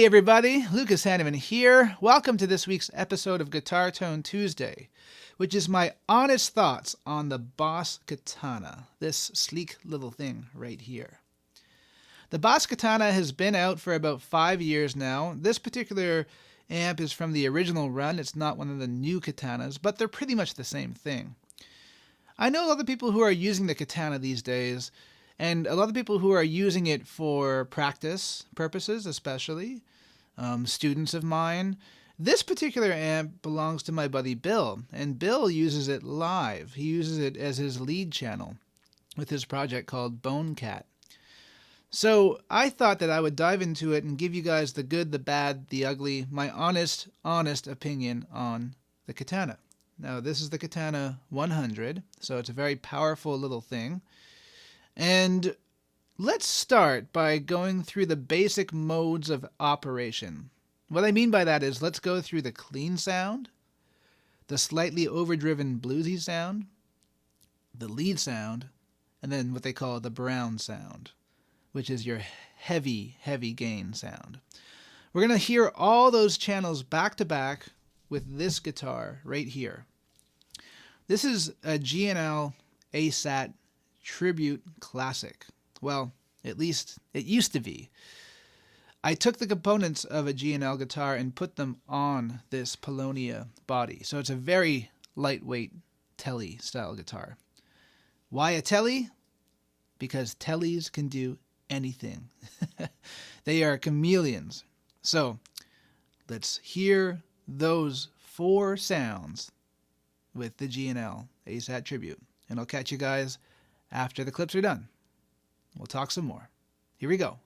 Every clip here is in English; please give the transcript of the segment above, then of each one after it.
Hey everybody, Lucas Haneman here. Welcome to this week's episode of Guitar Tone Tuesday, which is my honest thoughts on the Boss Katana, this sleek little thing right here. The Boss Katana has been out for about 5 years now. This particular amp is from the original run. It's not one of the new Katanas, but they're pretty much the same thing. I know a lot of people who are using the Katana these days, and a lot of people who are using it for practice purposes, especially students of mine. This particular amp belongs to my buddy Bill, and Bill uses it live. He uses it as his lead channel with his project called Bone Cat. So I thought that I would dive into it and give you guys the good, the bad, the ugly, my honest opinion on the Katana. Now, this is the Katana 100, so it's a very powerful little thing. And let's start by going through the basic modes of operation. What I mean by that is let's go through the clean sound, the slightly overdriven bluesy sound, the lead sound, and then what they call the brown sound, which is your heavy gain sound. We're going to hear all those channels back to back with this guitar right here. This is a G&L ASAT Tribute Classic. Well, at least it used to be. I took the components of a G&L guitar and put them on this Polonia body. So it's a very lightweight Telly style guitar. Why a Telly? Because Tellys can do anything. They are chameleons. So let's hear those 4 sounds with the G&L ASAT Tribute. And I'll catch you guys after the clips are done. We'll talk some more. Here we go.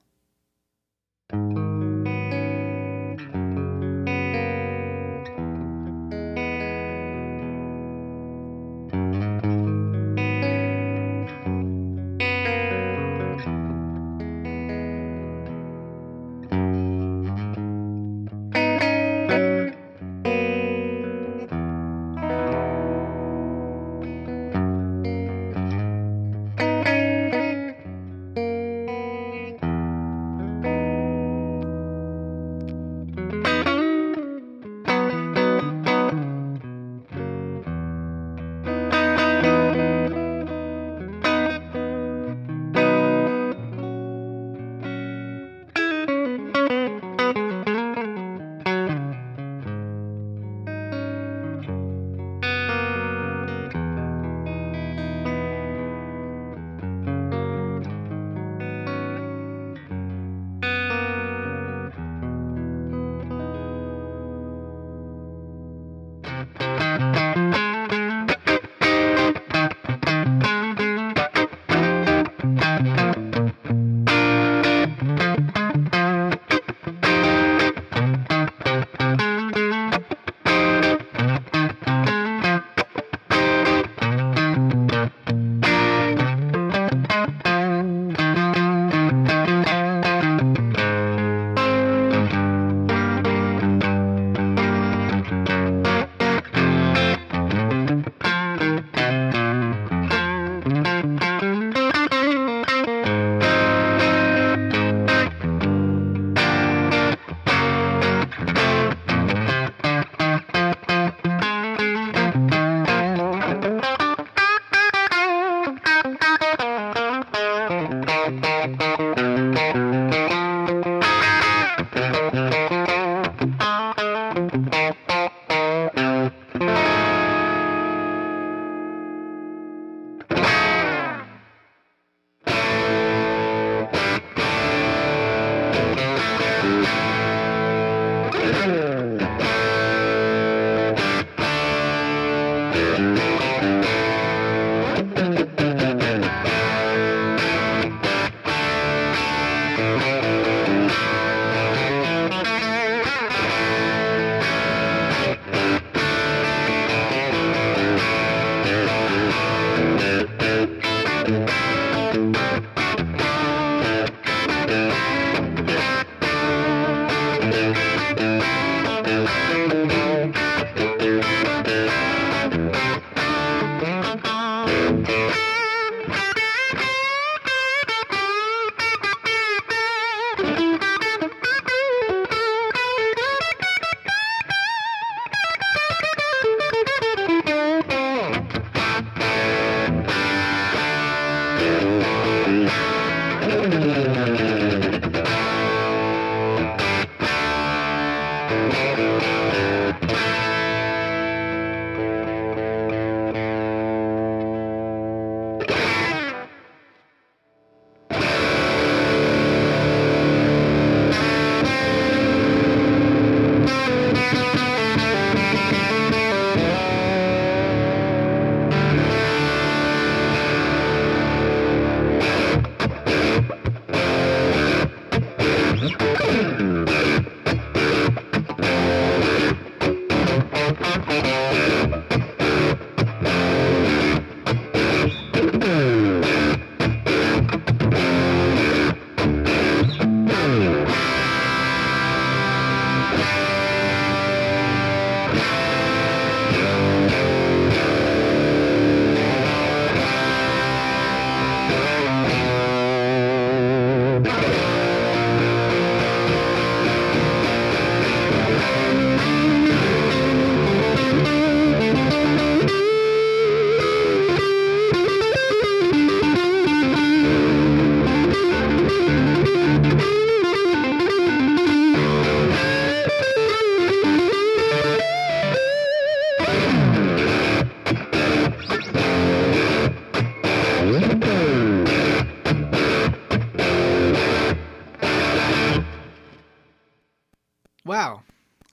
wow,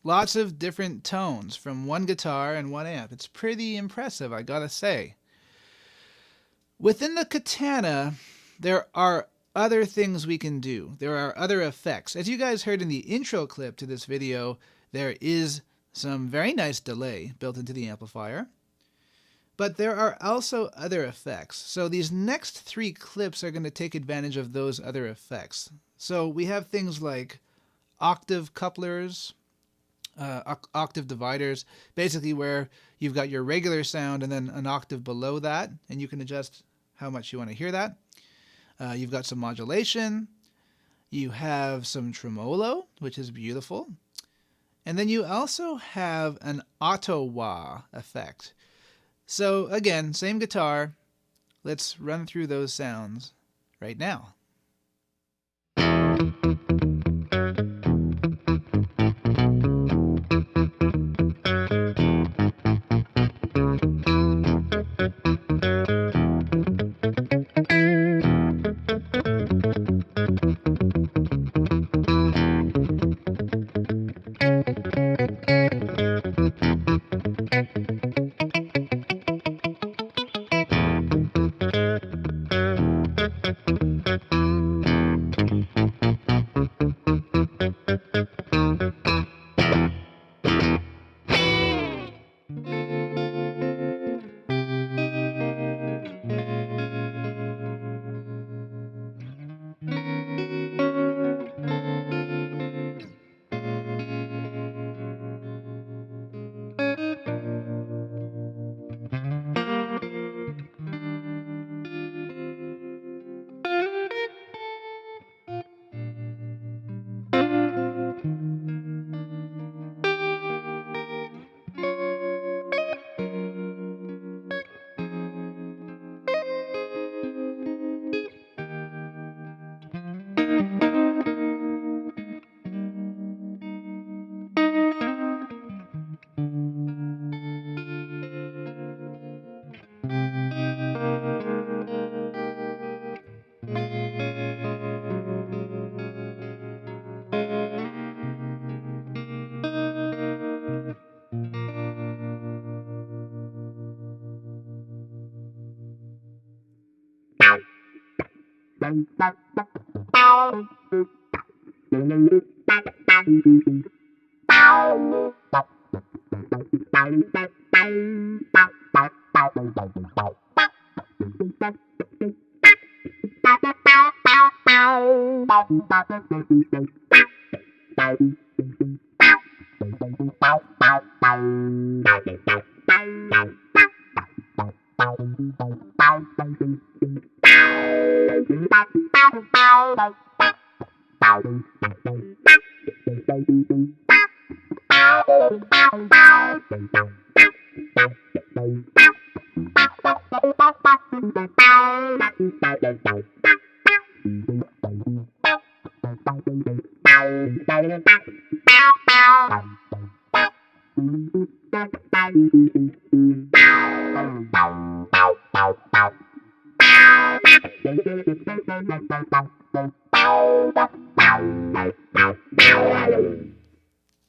lots of different tones from one guitar and one amp. It's pretty impressive, I gotta say. Within the Katana, there are other things we can do. There are other effects. As you guys heard in the intro clip to this video, there is some very nice delay built into the amplifier. But there are also other effects. So these next 3 clips are going to take advantage of those other effects. So we have things like octave couplers, octave dividers, basically where you've got your regular sound and then an octave below that, and you can adjust how much you want to hear that. You've got some modulation. You have some tremolo, which is beautiful. And then you also have an auto-wah effect. So again, same guitar. Let's run through those sounds right now.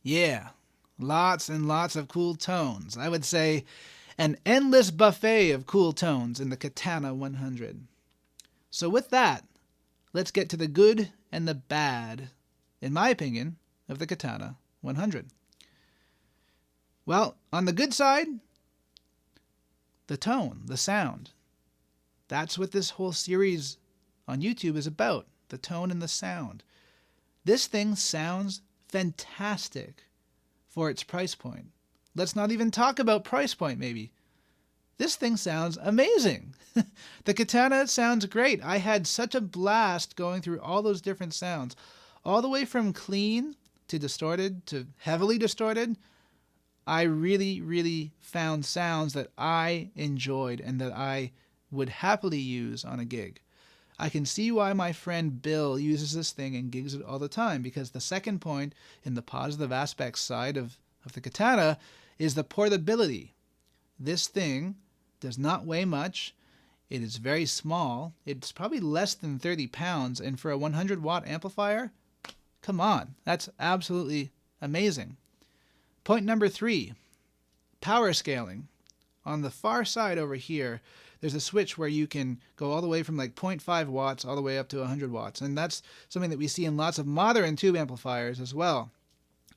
Yeah, lots and lots of cool tones. I would say an endless buffet of cool tones in the Katana 100. So with that, let's get to the good and the bad, in my opinion, of the Katana 100. Well, on the good side, the tone, the sound. That's what this whole series on YouTube is about, the tone and the sound. This thing sounds fantastic for its price point. Let's not even talk about price point, maybe. This thing sounds amazing. The Katana sounds great. I had such a blast going through all those different sounds, all the way from clean to distorted to heavily distorted. I really, really found sounds that I enjoyed and that I would happily use on a gig. I can see why my friend Bill uses this thing and gigs it all the time, because the second point in the positive aspects side of the Katana is the portability. This thing does not weigh much. It is very small. It's probably less than 30 pounds, and for a 100 watt amplifier, come on, that's absolutely amazing. Point number 3, power scaling. On the far side over here, there's a switch where you can go all the way from like 0.5 watts all the way up to 100 watts. And that's something that we see in lots of modern tube amplifiers as well.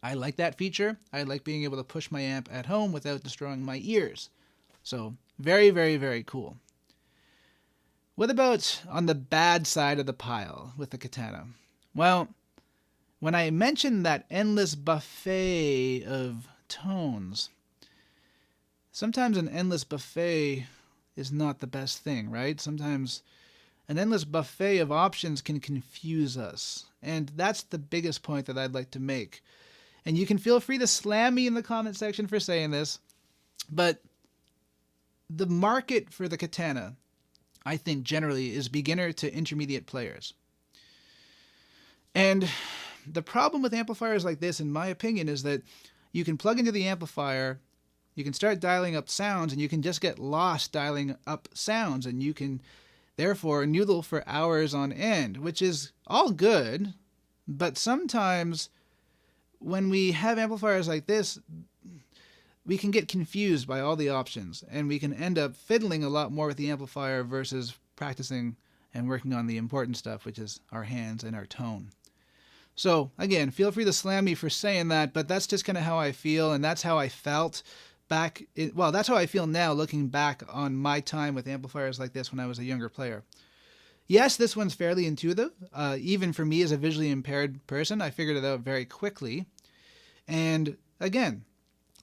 I like that feature. I like being able to push my amp at home without destroying my ears. So very, very, very cool. What about on the bad side of the pile with the Katana? Well, when I mentioned that endless buffet of tones, sometimes an endless buffet is not the best thing, right? Sometimes an endless buffet of options can confuse us. And that's the biggest point that I'd like to make. And you can feel free to slam me in the comment section for saying this, but the market for the Katana, I think generally, is beginner to intermediate players. And the problem with amplifiers like this, in my opinion, is that you can plug into the amplifier, you can start dialing up sounds, and you can just get lost dialing up sounds, and you can therefore noodle for hours on end, which is all good, but sometimes when we have amplifiers like this, we can get confused by all the options, and we can end up fiddling a lot more with the amplifier versus practicing and working on the important stuff, which is our hands and our tone. So again, feel free to slam me for saying that, but that's just kind of how I feel, and that's how I felt that's how I feel now looking back on my time with amplifiers like this when I was a younger player. Yes, this one's fairly intuitive. Even for me as a visually impaired person, I figured it out very quickly. And again,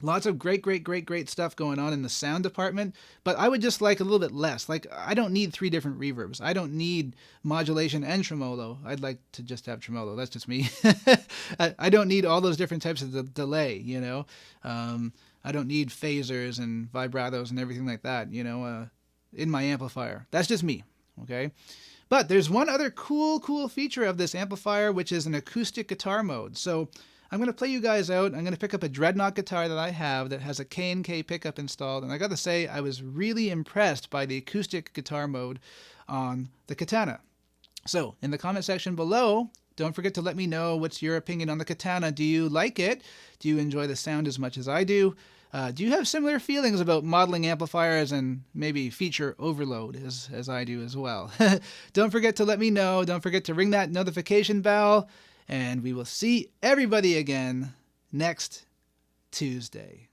lots of great stuff going on in the sound department, but I would just like a little bit less. Like, I don't need 3 different reverbs. I don't need modulation and tremolo. I'd like to just have tremolo. That's just me. I don't need all those different types of delay, you know. I don't need phasers and vibratos and everything like that, you know, in my amplifier. That's just me, okay? But there's one other cool feature of this amplifier, which is an acoustic guitar mode. So I'm going to play you guys out. I'm going to pick up a Dreadnought guitar that I have that has a K&K pickup installed. And I got to say, I was really impressed by the acoustic guitar mode on the Katana. So in the comment section below, don't forget to let me know what's your opinion on the Katana. Do you like it? Do you enjoy the sound as much as I do? Do you have similar feelings about modeling amplifiers and maybe feature overload as I do as well? Don't forget to let me know. Don't forget to ring that notification bell. And we will see everybody again next Tuesday.